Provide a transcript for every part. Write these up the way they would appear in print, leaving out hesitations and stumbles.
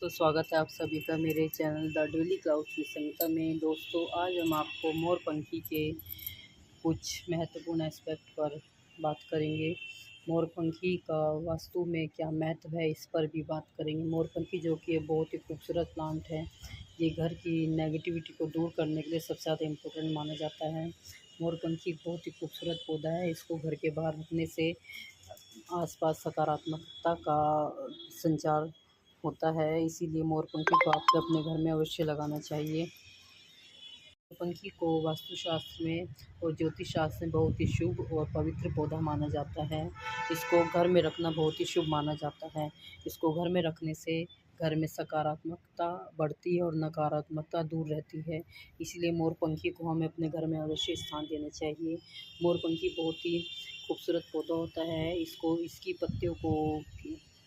दोस्तों, स्वागत है आप सभी का मेरे channel the daily clouds with Sangeeta में। दोस्तों, आज हम आपको मोरपंखी के कुछ महत्वपूर्ण एस्पेक्ट पर बात करेंगे। मोरपंखी का वास्तु में क्या महत्व है, इस पर भी बात करेंगे। मोरपंखी जो कि बहुत ही खूबसूरत प्लांट है, ये घर की नेगेटिविटी को दूर करने के लिए सबसे ज़्यादा इम्पोर्टेंट माना जाता है। मोरपंखी बहुत ही खूबसूरत पौधा है, इसको घर के बाहर रखने से आसपास सकारात्मकता का संचार होता है। इसीलिए मोरपंखी को आपको अपने घर में अवश्य लगाना चाहिए। मोरपंखी को वास्तुशास्त्र में और ज्योतिष शास्त्र में बहुत ही शुभ और पवित्र पौधा माना जाता है। इसको घर में रखना बहुत ही शुभ माना जाता है। इसको घर में रखने से घर में सकारात्मकता बढ़ती है और नकारात्मकता दूर रहती है। इसलिए मोरपंखी को हमें अपने घर में अवश्य स्थान देना चाहिए। मोरपंखी बहुत ही खूबसूरत पौधा होता है। इसकी पत्तियों को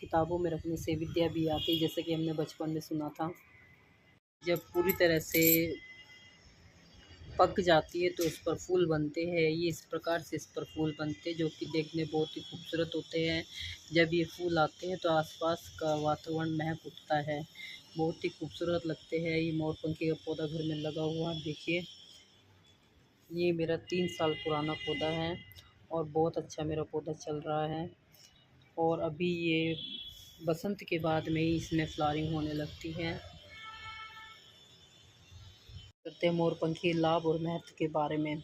किताबों में रखने से विद्या भी आती है, जैसे कि हमने बचपन में सुना था। जब पूरी तरह से पक जाती है तो इस पर फूल बनते हैं। ये इस प्रकार से इस पर फूल बनते हैं, जो कि देखने बहुत ही खूबसूरत होते हैं। जब ये फूल आते हैं तो आसपास का वातावरण महक उठता है, बहुत ही खूबसूरत लगते हैं। ये मोरपंखी का पौधा घर में लगा हुआ देखिए, ये मेरा 3 साल पुराना पौधा है और बहुत अच्छा मेरा पौधा चल रहा है। और अभी ये बसंत के बाद में ही इसमें फ्लावरिंग होने लगती है। करते हैं मोरपंखी लाभ और महत्व के बारे में।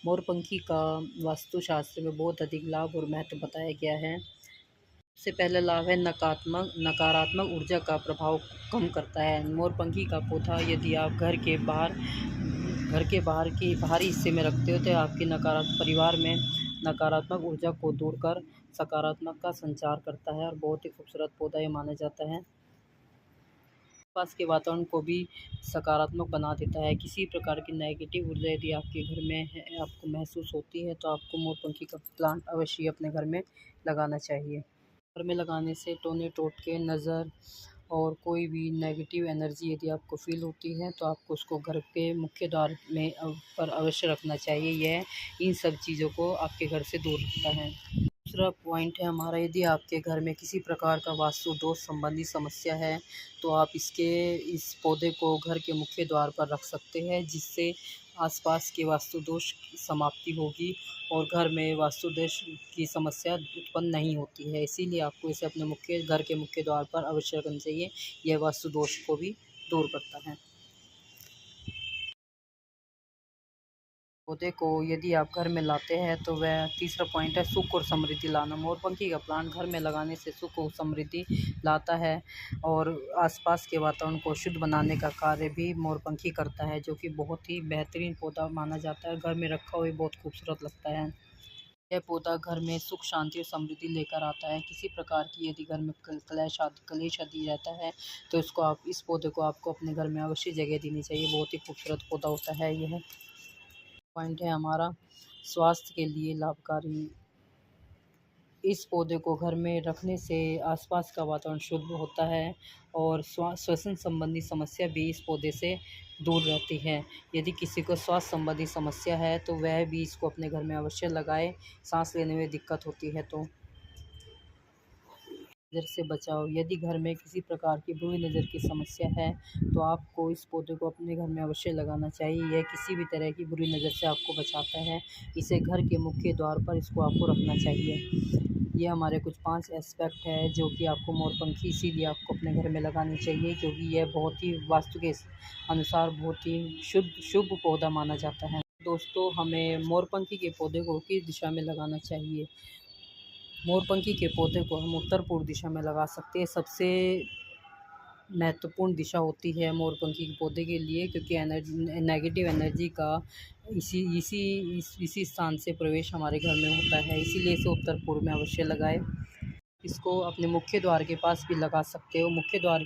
मोरपंखी का वास्तुशास्त्र में बहुत अधिक लाभ और महत्व बताया गया है। सबसे पहला लाभ है नकारात्मक ऊर्जा का प्रभाव कम करता है। मोरपंखी का पौधा यदि आप घर के बाहर के बाहरी हिस्से में रखते हो तो आपकी परिवार में नकारात्मक ऊर्जा को दूर कर सकारात्मक का संचार करता है और बहुत ही खूबसूरत पौधा ये माना जाता है। आसपास के वातावरण को भी सकारात्मक बना देता है। किसी प्रकार की नेगेटिव ऊर्जा यदि आपके घर में है, आपको महसूस होती है, तो आपको मोरपंखी का प्लांट अवश्य अपने घर में लगाना चाहिए। घर में लगाने से टोने टोटके नज़र और कोई भी नेगेटिव एनर्जी यदि आपको फील होती है तो आपको उसको घर के मुख्य द्वार में पर अवश्य रखना चाहिए। यह इन सब चीज़ों को आपके घर से दूर रखता है। दूसरा पॉइंट है हमारा, यदि आपके घर में किसी प्रकार का वास्तु दोष संबंधी समस्या है तो आप इस पौधे को घर के मुख्य द्वार पर रख सकते हैं, जिससे आसपास के वास्तु दोष की समाप्ति होगी और घर में वास्तु दोष की समस्या उत्पन्न नहीं होती है। इसीलिए आपको इसे अपने घर के मुख्य द्वार पर अवश्य रखना चाहिए। यह वास्तु दोष को भी दूर करता है। पौधे को यदि आप घर में लाते हैं तो वह तीसरा पॉइंट है सुख और समृद्धि लाना। मोरपंखी का प्लांट घर में लगाने से सुख और समृद्धि लाता है और आसपास के वातावरण को शुद्ध बनाने का कार्य भी मोरपंखी करता है, जो कि बहुत ही बेहतरीन पौधा माना जाता है। घर में रखा हुआ बहुत खूबसूरत लगता है। यह पौधा घर में सुख शांति और समृद्धि लेकर आता है। किसी प्रकार की यदि घर में कलेश आदि रहता है तो इस पौधे को आपको अपने घर में अवश्य जगह देनी चाहिए। बहुत ही खूबसूरत पौधा होता है यह। पॉइंट है हमारा स्वास्थ्य के लिए लाभकारी। इस पौधे को घर में रखने से आसपास का वातावरण शुद्ध होता है और श्वसन संबंधी समस्या भी इस पौधे से दूर रहती है। यदि किसी को स्वास्थ्य संबंधी समस्या है तो वह भी इसको अपने घर में अवश्य लगाए। सांस लेने में दिक्कत होती है तो नज़र से बचाओ। यदि घर में किसी प्रकार की बुरी नज़र की समस्या है तो आपको इस पौधे को अपने घर में अवश्य लगाना चाहिए। यह किसी भी तरह की बुरी नज़र से आपको बचाता है। इसे घर के मुख्य द्वार पर इसको आपको रखना चाहिए। ये हमारे कुछ 5 एस्पेक्ट है जो कि आपको मोरपंखी इसीलिए आपको अपने घर में लगानी चाहिए, क्योंकि यह बहुत ही वास्तु के अनुसार बहुत ही शुभ पौधा माना जाता है। दोस्तों, हमें मोरपंखी के पौधे को किस दिशा में लगाना चाहिए? मोरपंखी के पौधे को हम उत्तर पूर्व दिशा में लगा सकते हैं। सबसे महत्वपूर्ण दिशा होती है मोरपंखी के पौधे के लिए, क्योंकि नेगेटिव एनर्जी का इसी स्थान से प्रवेश हमारे घर में होता है। इसीलिए इसे उत्तर पूर्व में अवश्य लगाएं। इसको अपने मुख्य द्वार के पास भी लगा सकते हो। मुख्य द्वार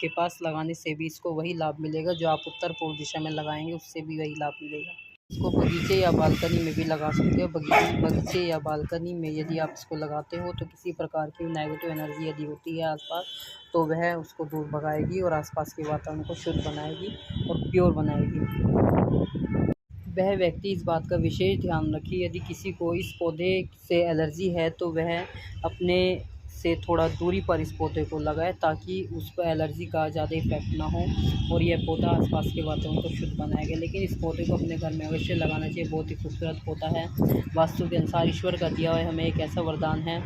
के पास लगाने से भी इसको वही लाभ मिलेगा जो आप उत्तर पूर्व दिशा में लगाएंगे, उससे भी वही लाभ मिलेगा। इसको बगीचे या बालकनी में भी लगा सकते हो। बगीचे या बालकनी में यदि आप इसको लगाते हो तो किसी प्रकार की नेगेटिव एनर्जी यदि होती है आसपास तो वह उसको दूर भगाएगी और आसपास के वातावरण को शुद्ध बनाएगी और प्योर बनाएगी। वह व्यक्ति इस बात का विशेष ध्यान रखे, यदि किसी को इस पौधे से एलर्जी है तो वह अपने से थोड़ा दूरी पर इस पौधे को लगाएं ताकि उस पर एलर्जी का ज़्यादा इफेक्ट ना हो और यह पौधा आसपास के वातावरण को शुद्ध बनाएगा। लेकिन इस पौधे को अपने घर में अवश्य लगाना चाहिए, बहुत ही खूबसूरत पौधा है। वास्तु के अनुसार ईश्वर का दिया हुआ हमें एक ऐसा वरदान है।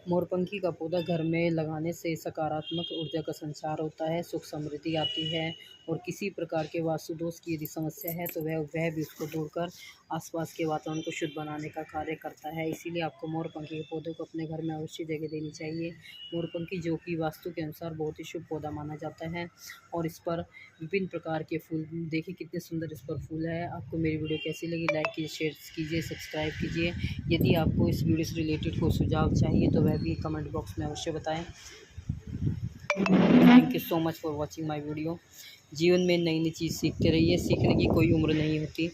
मोरपंखी का पौधा घर में लगाने से सकारात्मक ऊर्जा का संचार होता है, सुख समृद्धि आती है और किसी प्रकार के वास्तु दोष की यदि समस्या है तो वह भी उसको दूर कर आसपास के वातावरण को शुद्ध बनाने का कार्य करता है। इसीलिए आपको मोरपंखी के पौधे को अपने घर में अवश्य जगह देनी चाहिए। मोरपंखी जो कि वास्तु के अनुसार बहुत ही शुभ पौधा माना जाता है और इस पर विभिन्न प्रकार के फूल, देखिए कितने सुंदर इस पर फूल है। आपको मेरी वीडियो कैसी लगी, लाइक कीजिए, शेयर कीजिए, सब्सक्राइब कीजिए। यदि आपको इस वीडियो से रिलेटेड कोई सुझाव चाहिए तो वह भी कमेंट बॉक्स में अवश्य बताएं। Thank you so much for watching my video. जीवन में नई नई चीज़ सीखते रहिए, सीखने की कोई उम्र नहीं होती।